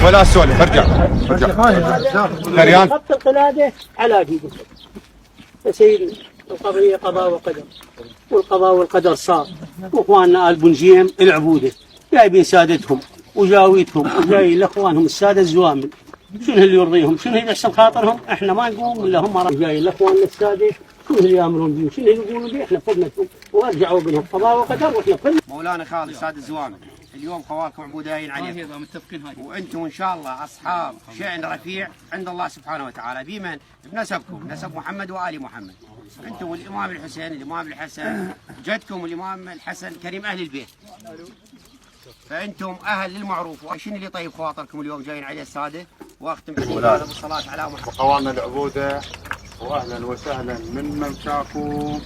ولا سولف. ارجع فريان. خط القلاده على جيدك يا سيدي. القضيه قضاء وقدر، والقضاء والقدر صار. واخواننا ال بنجيم العبوده جايبين سادتهم وجاويتهم وجاي لاخوانهم الساده الزوامل. شنو اللي يرضيهم؟ شنو اللي يحسن خاطرهم؟ احنا ما نقوم الا هم جاي لاخواننا الساده. شنو اللي يامرون به؟ شنو اللي يقولون به؟ احنا خدمتهم وارجعوا بهم قضاء وقدر. واحنا كلنا مولانا خالد سادة الزوامل، اليوم خوالكم عبودين عليكم، متفقين هاي، وانتم ان شاء الله اصحاب شأن رفيع عند الله سبحانه وتعالى. بمن؟ بنسبكم، نسب محمد وآل محمد. انتم والامام الحسين، الامام الحسن جدكم الامام الحسن كريم اهل البيت، فانتم اهل للمعروف. وشنو اللي طيب خواطركم اليوم جايين عليه الساده؟ واختم بالصلاه على محمد. اخواننا العبوده واهلا وسهلا من ممشاكم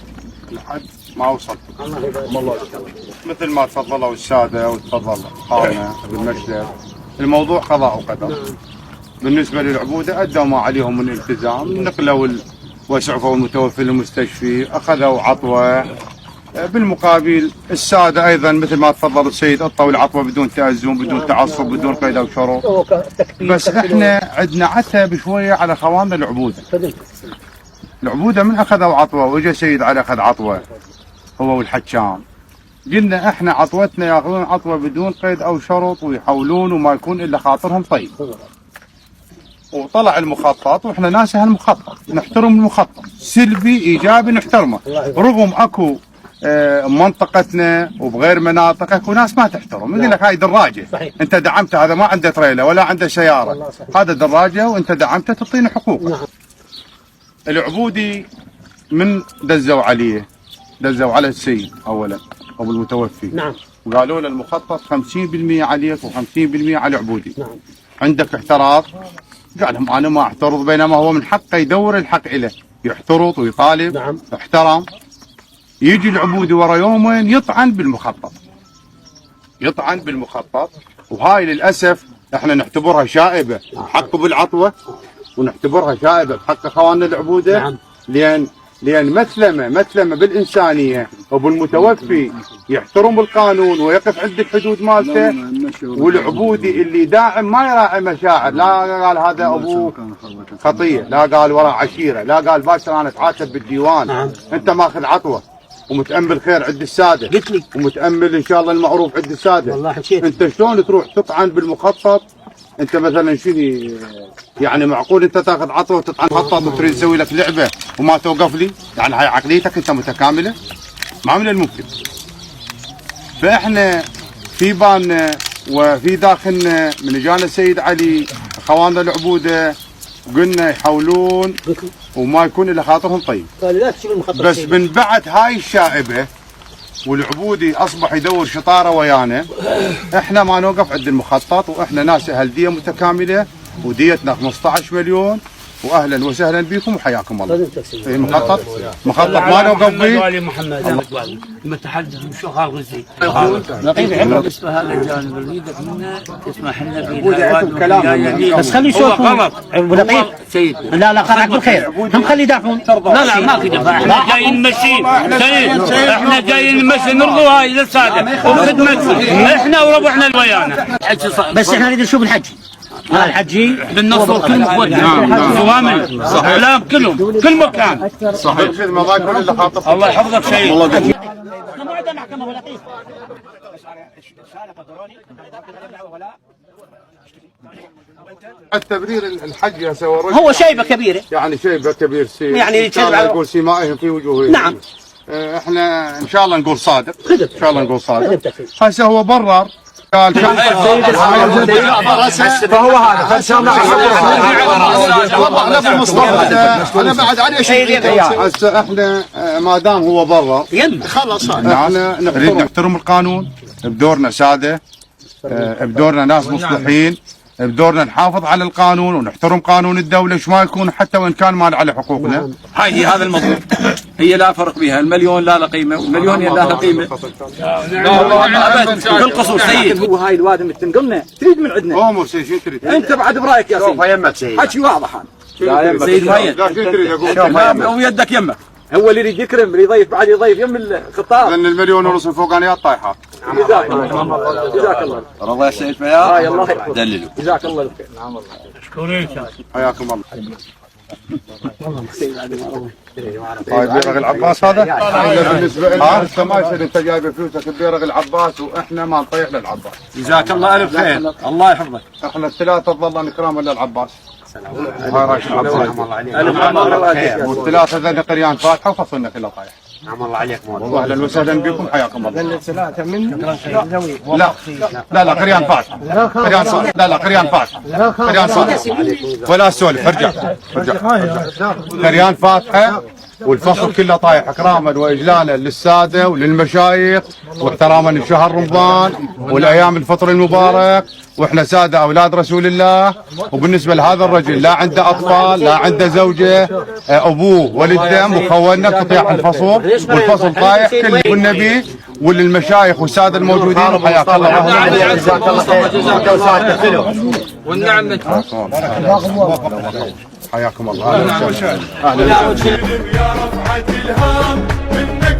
لحد ما وصلت. الله مثل ما تفضلوا الساده وتفضل اخواننا بالمشهد، الموضوع قضاء وقدر. بالنسبه للعبوده ادوا ما عليهم من التزام، نقلوا واسعفوا المتوفي للمستشفي، اخذوا عطوه. بالمقابل الساده ايضا مثل ما تفضل السيد اعطوا العطوه بدون تازم، بدون تعصب، بدون قيد او شروط. بس احنا عندنا عتب شويه على اخواننا العبوده. العبوده من اخذوا عطوه واجى سيد علي اخذ عطوه هو والحكام، قلنا احنا عطوتنا ياخذون عطوه بدون قيد او شرط ويحولون وما يكون الا خاطرهم طيب. وطلع المخطط واحنا ناس هالمخطط، نحترم المخطط، سلبي ايجابي نحترمه، رغم اكو منطقتنا وبغير مناطق اكو ناس ما تحترم، يقول لك هاي دراجه انت دعمته، هذا ما عنده تريلا ولا عنده سياره، هذا دراجه وانت دعمته تعطيني حقوقه. العبودي من دزوا عليه، دزوا على السيد اولا ابو المتوفي، نعم، وقالوا له المخطط 50% عليك و50% على عبودي. نعم. عندك اعتراض؟ قال لهم انا ما اعترض، بينما هو من حقه يدور الحق له، يحترض ويطالب. نعم. احترم. يجي العبودي ورا يومين يطعن بالمخطط، يطعن بالمخطط، وهاي للاسف احنا نعتبرها شائبه بحق بالعطوه، ونعتبرها شائبه بحق اخواننا العبوده. نعم. لان مثلمه بالانسانيه وبالمتوفي يحترم القانون ويقف عند الحدود مالته، والعبودي اللي داعم ما يراعي مشاعر، لا قال هذا ابوه خطيه، لا قال وراه عشيره، لا قال باشر انا اتعاتب بالديوان. نعم. انت ماخذ عطوه ومتامل خير عند الساده، قلت لي ومتامل ان شاء الله المعروف عند الساده. والله حكيت. انت شلون تروح تطعن بالمخطط؟ انت مثلا شنو يعني معقول انت تاخذ عطوه وتطعن مخطط وتريد تسوي لك لعبه وما توقف لي؟ يعني هاي عقليتك انت متكامله؟ ما من الممكن. فاحنا في بالنا وفي داخلنا من اجانا السيد علي اخواننا العبوده قلنا يحاولون وما يكون الا خاطرهم طيب. بس من بعد هاي الشائبه والعبودي اصبح يدور شطاره ويانا، احنا ما نوقف عند المخطط، واحنا ناس اهل ديه متكامله وديتنا 15 مليون، واهلا وسهلا بكم وحياكم الله. في مخطط ما نوقف به. محمد المتحدث بشغال غزي بالنسبه هذا الجانب نريدك منا تسمح لنا بس خلي يشوفون غلط ابو لطيف سيد. لا خليك بالخير، هم خلي يدافعون. لا ما في دفاع، احنا جايين نمشي سيد، احنا جايين نمشي نرضوا هاي للساده وخدمتهم احنا وربعنا الويانا. بس احنا نريد نشوف الحج، الحجي بالنصر كلهم اخواننا زوامل اعلام كلهم كل مكان. صحيح. ما يكون الا خاطر. الله يحفظك سيد. التبرير الحج يا سوى هو شيبه كبيره، يعني شيبه كبير سي، يعني ان شاء الله يقول سيمائهم في وجوههم. نعم. احنا ان شاء الله نقول صادق، ان شاء الله نقول صادق. هسه هو برر قال فهو هذا وضح له بالمصطلح انا بعد عليه شيء. هسه احنا ما دام هو برر خلص، احنا نريد نحترم القانون بدورنا ساده، بدورنا ناس مصلحين، بدورنا نحافظ على القانون ونحترم قانون الدولة ايش ما يكون، حتى وان كان مال على حقوقنا. هاي هي هذا الموضوع، هي لا فرق بها، المليون لا له قيمة والمليون لا له قيمة. بالقصور سيد، هو هاي الوادم تنقلنا تريد من عندنا. مو سيد شو تريد؟ انت بعد برايك يا سيد. شوف يمك سيد، حكي واضح هذا. سيد مهيد شو تريد اقول؟ ويدك يمك. هو اللي يريد يكرم يضيف بعد يضيف يم الخطاب. لان المليون ونص الفوقانيات طايحه. جزاك الله. رضا يا سيد فياض. دللوا. جزاك الله خير. حياكم الله. هاي بيرغ العباس هذا؟ بالنسبة لنا انت ما يصير انت جايب فلوسك ببيرغ العباس واحنا ما نطيح للعباس. جزاك الله الف خير، الله يحفظك. احنا الثلاثة ظلنا اكراما للعباس. هاي رايح والثلاثة ذني قريان فاتحة وفصلنا كله طايح. نعم الله عليك مولانا. واهلا وسهلا بكم حياكم الله. ثلاثة من لا قريان فاتحة. قريان صالح. لا قريان فاتحة. قريان صالح. ولا سولف ارجع. قريان فاتحة والفصل كله طايح اكراما واجلالا للساده وللمشايخ واحتراما لشهر رمضان والايام الفطر المبارك، واحنا ساده اولاد رسول الله. وبالنسبه لهذا الرجل لا عنده اطفال لا عنده زوجه، ابوه ولد دم وخوننا قطيع الفصل والفصل طايح كله والنبي وللمشايخ والساده الموجودين. وحياك الله. جزاك الله خير. والنعم حياكم الله. اهلا وسهلا. يا رفعة الهام منك